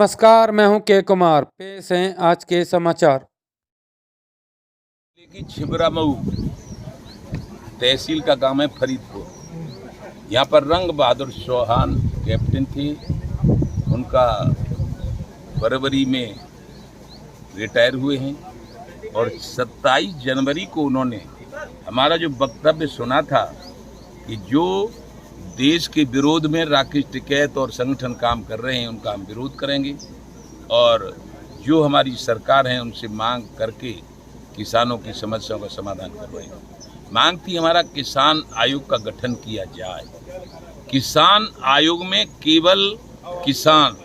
नमस्कार, मैं हूं के कुमार। पेश हैं आज के समाचार। छिबरामऊ तहसील का गांव है फरीदपुर। यहाँ पर रंग बहादुर चौहान कैप्टन थे। उनका फरवरी में रिटायर हुए हैं और 27 जनवरी को उन्होंने हमारा जो वक्तव्य सुना था कि जो देश के विरोध में राकेश टिकैत और संगठन काम कर रहे हैं उनका हम विरोध करेंगे और जो हमारी सरकार है उनसे मांग करके किसानों की समस्याओं का समाधान करवाएंगे। मांग थी हमारा किसान आयोग का गठन किया जाए। किसान आयोग में केवल किसान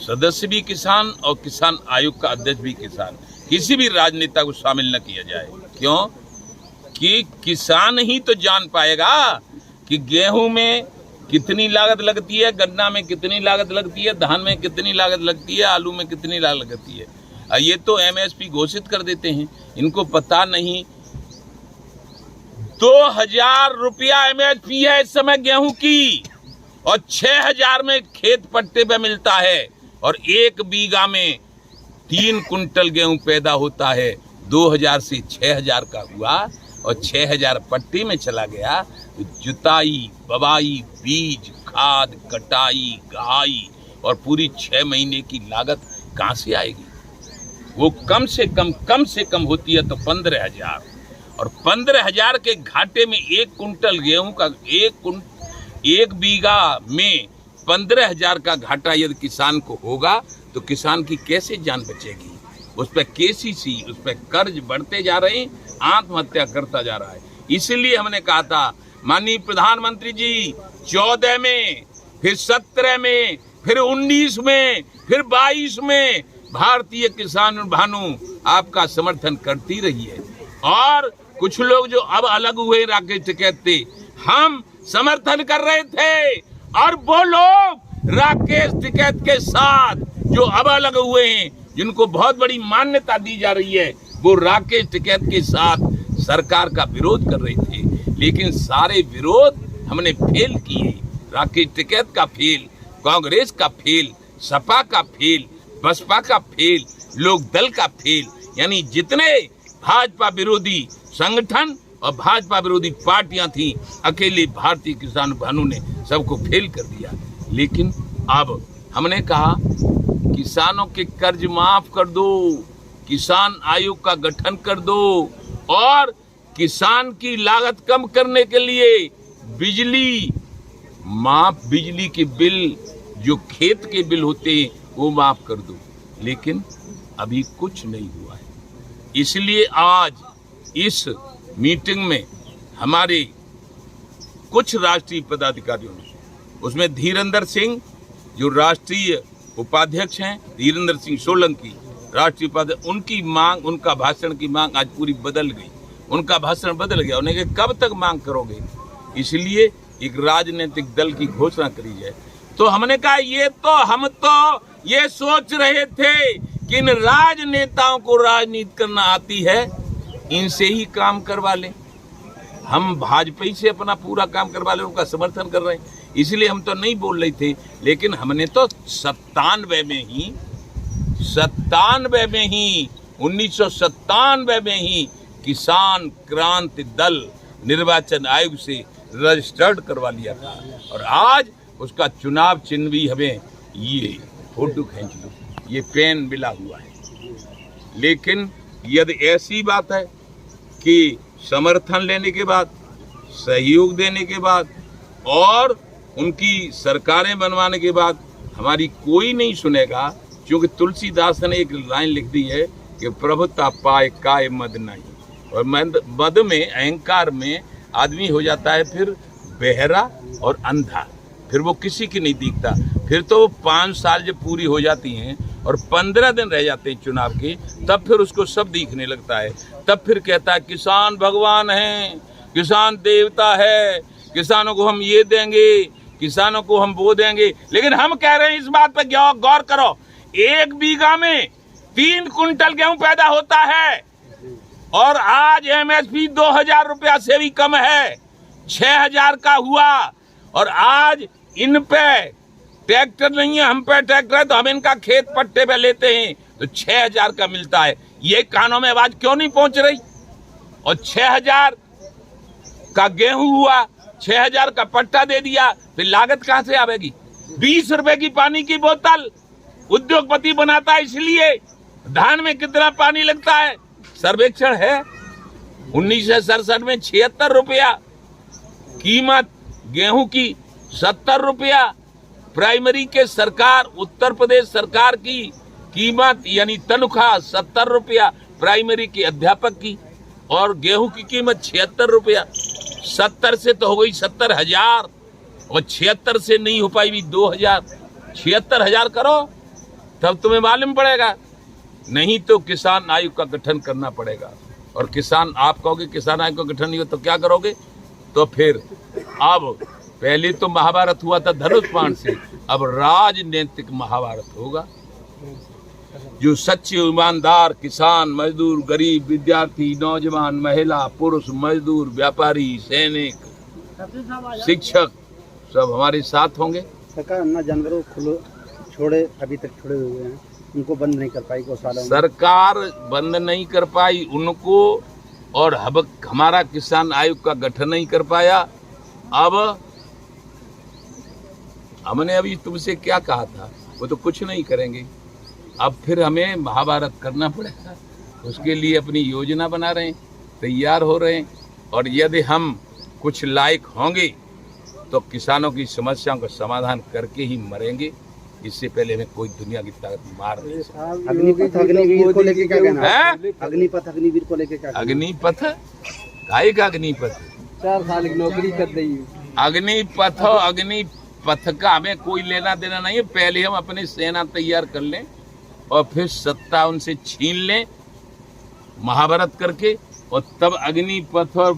सदस्य भी किसान और किसान आयोग का अध्यक्ष भी किसान, किसी भी राजनेता को शामिल न किया जाए। क्यों कि किसान ही तो जान पाएगा कि गेहूं में कितनी लागत लगती है, गन्ना में कितनी लागत लगती है, धान में कितनी लागत लगती है, आलू में कितनी लागत लगती है। ये तो एमएसपी घोषित कर देते हैं, इनको पता नहीं। 2000 रुपया एमएसपी है इस समय गेहूं की और 6000 में खेत पट्टे पे मिलता है और 1 बीघा में 3 कुंटल गेहूं पैदा होता है। 2000 से 6000 का हुआ और 6000 पट्टी में चला गया। जुताई, बवाई, बीज, खाद, कटाई, गहाई और पूरी 6 महीने की लागत कहाँ से आएगी? वो कम से कम होती है तो 15,000 और 15,000 के घाटे में 1 कुंटल गेहूं का 1 बीघा में 15,000 का घाटा यदि किसान को होगा तो किसान की कैसे जान बचेगी? उस पर केसीसी, उस पर कर्ज बढ़ते जा रहे हैं, आत्महत्या करता जा रहा है। इसलिए हमने कहा था माननीय प्रधानमंत्री जी 14 में, फिर 17 में, फिर 19 में, फिर 22 में भारतीय किसान भानु आपका समर्थन करती रही है। और कुछ लोग जो अब अलग हुए राकेश टिकैत थे, हम समर्थन कर रहे थे और वो लोग राकेश टिकैत के साथ जो अब अलग हुए हैं, जिनको बहुत बड़ी मान्यता दी जा रही है, वो राकेश टिकैत के साथ सरकार का विरोध कर रहे थे। लेकिन सारे विरोध हमने फेल किए। राकेश टिकैत का फेल, कांग्रेस का फेल, सपा का फेल, बसपा का फेल, लोक दल का फेल, यानी जितने भाजपा विरोधी संगठन और भाजपा विरोधी पार्टियां थी, अकेले भारतीय किसान भानु ने सबको फेल कर दिया। लेकिन अब हमने कहा किसानों के कर्ज माफ कर दो, किसान आयोग का गठन कर दो और किसान की लागत कम करने के लिए बिजली के बिल, जो खेत के बिल होते हैं वो माफ कर दो। लेकिन अभी कुछ नहीं हुआ है। इसलिए आज इस मीटिंग में हमारे कुछ राष्ट्रीय पदाधिकारियों ने, उसमें धीरेन्द्र सिंह जो राष्ट्रीय उपाध्यक्ष हैं, धीरेन्द्र सिंह सोलंकी राष्ट्रीय उपाध्यक्ष, उनकी मांग, उनका भाषण की मांग आज पूरी बदल गई। उनका भाषण बदल गया। उन्हें कब तक मांग करोगे? इसलिए एक राजनीतिक दल की घोषणा करी जाए। तो हमने कहा हम तो ये सोच रहे थे कि इन राजनेताओं को राजनीति करना आती है, इनसे ही काम करवा लें। हम भाजपा से अपना पूरा काम करवा लें, उनका समर्थन कर रहे हैं, इसलिए हम तो नहीं बोल रहे थे। लेकिन हमने तो 97 में ही 1997 में ही किसान क्रांति दल निर्वाचन आयोग से रजिस्टर्ड करवा लिया था और आज उसका चुनाव चिन्ह भी हमें, ये फोटो खींच लो, ये पेन मिला हुआ है। लेकिन यदि ऐसी बात है कि समर्थन लेने के बाद, सहयोग देने के बाद और उनकी सरकारें बनवाने के बाद हमारी कोई नहीं सुनेगा, क्योंकि तुलसीदास ने एक लाइन लिख दी है कि प्रभुता पाए काय मद नहीं, और मद में, अहंकार में आदमी हो जाता है फिर बहरा और अंधा, फिर वो किसी की नहीं दिखता। फिर तो 5 साल जब पूरी हो जाती हैं और 15 दिन रह जाते हैं चुनाव के, तब फिर उसको सब दिखने लगता है। तब फिर कहता है किसान भगवान हैं, किसान देवता है, किसानों को हम ये देंगे, किसानों को हम वो देंगे। लेकिन हम कह रहे हैं इस बात पर गौर करो, 1 बीघा में 3 कुंटल गेहूं पैदा होता है और आज एमएसपी 2000 रुपया से भी कम है, 6000 का हुआ और आज इन पे ट्रैक्टर नहीं है, हम पे ट्रैक्टर है तो हम इनका खेत पट्टे पे लेते हैं तो 6,000 का मिलता है। ये कानों में आवाज क्यों नहीं पहुंच रही? और 6,000 का गेहूं हुआ, 6,000 का पट्टा दे दिया, फिर लागत कहां से आवेगी? 20 रुपए की पानी की बोतल उद्योगपति बनाता है, इसलिए धान में कितना पानी लगता है सर्वेक्षण है। 1967 में 76 रुपया कीमत गेहूं की, 70 रुपया प्राइमरी के सरकार उत्तर प्रदेश सरकार की कीमत यानी तनख्वाह 70 रुपया प्राइमरी के अध्यापक की, और गेहूं की कीमत 76 रुपया। 70 से तो हो गई 70,000 और 76 से नहीं हो पाई भी 2,000। 76,000 करो तब तुम्हें मालूम पड़ेगा, नहीं तो किसान आयोग का गठन करना पड़ेगा। और किसान, आप कहोगे किसान आयोग का गठन नहीं हो तो क्या करोगे? तो फिर अब पहले तो महाभारत हुआ था धनुष बाण से, अब राजनीतिक महाभारत होगा। जो सच्चे ईमानदार किसान, मजदूर, गरीब, विद्यार्थी, नौजवान, महिला, पुरुष, मजदूर, व्यापारी, सैनिक, शिक्षक सब हमारे साथ होंगे। सरकार अन्ना जानवरों को छोड़े, अभी तक छोड़े हुए हैं, उनको बंद नहीं कर पाई गौशाला। सरकार बंद नहीं कर पाई उनको, और हमारा किसान आयोग का गठन नहीं कर पाया। अब हमने अभी तुमसे क्या कहा था, वो तो कुछ नहीं करेंगे। अब फिर हमें महाभारत करना पड़ेगा, उसके लिए अपनी योजना बना रहे हैं, तैयार हो रहे हैं। और यदि हम कुछ लायक होंगे तो किसानों की समस्याओं का समाधान करके ही मरेंगे, इससे पहले हमें कोई दुनिया की ताकत मार नहीं सकती। अग्निपथ अग्निवीर को लेके क्या कहना है? अग्निपथ अग्निवीर को लेके क्या कहना? अग्निपथ काय का अग्निपथ? 4 साल की नौकरी कर दी। अग्निपथ का हमें कोई लेना देना नहीं है। पहले हम अपनी सेना तैयार कर लें और फिर सत्ता उनसे छीन लें महाभारत करके, और तब अग्निपथ और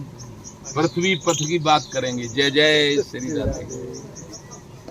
पृथ्वी पथ की बात करेंगे। जय जय श्री राम।